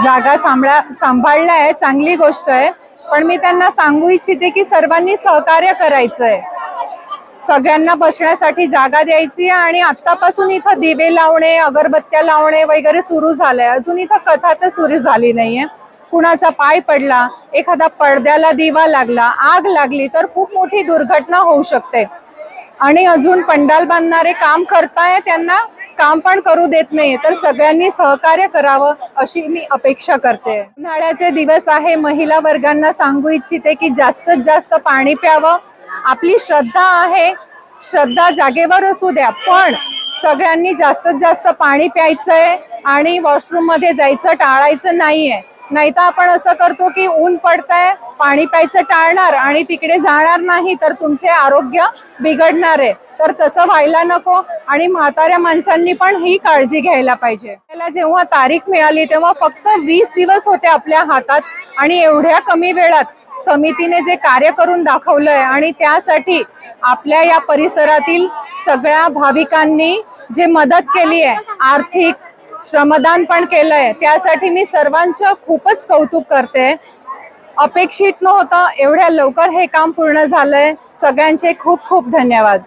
जागा सांभाळल्या आहे, चांगली गोष्ट आहे। पण मी त्यांना सांगू इच्छिते की सर्वांनी सहकार्य करायचंय, सगळ्यांना बसण्यासाठी जागा द्यायची। आणि आत्तापासून इथं दिवे लावणे, अगरबत्त्या लावणे वगैरे सुरू झालंय। अजून इथं कथा तर सुरू झाली नाहीये। कुणाचा पाय पडला, एखादा पडद्याला दिवा लागला, आग लागली तर खूप मोठी दुर्घटना होऊ शकते। आणि अजून पंडाल बांधणारे काम करताय, त्यांना काम पण करू देत नाही। तर सगळ्यांनी सहकार्य करावं अशी मी अपेक्षा करते। उन्हाळ्याचे दिवस आहे, महिला वर्गांना सांगू इच्छिते की जास्तीत जास्त पाणी प्यावं। आपली श्रद्धा आहे, श्रद्धा जागेवर असू द्या, पण सगळ्यांनी जास्तीत जास्त पाणी प्यायचंय आणि वॉशरूम मध्ये जायचं टाळायचं नाहीये। नाहीतर आपण असं करतो की ऊन पडतंय, पाणी प्यायचं टाळणार आणि तिकडे जाणार नाही, तर तुमचे आरोग्य बिघडणार आहे। तर तसं व्हायला नको। आणि म्हाताऱ्या माणसांनी पण ही काळजी घ्यायला पाहिजे। त्याला जेव्हा तारीख मिळाली तेव्हा फक्त 20 दिवस होते आपल्या हातात, आणि एवढ्या कमी वेळात समितीने जे कार्य करून दाखवलंय आणि त्यासाठी आपल्या या परिसरातील सगळ्या भाविकांनी जे मदत केली आहे, आर्थिक श्रमदान पण केलंय, त्यासाठी मी सर्वांचं खूपच कौतुक करते। अपेक्षित नव्हतं एवढ्या लवकर हे काम पूर्ण झालंय। सगळ्यांचे खूप खूप धन्यवाद।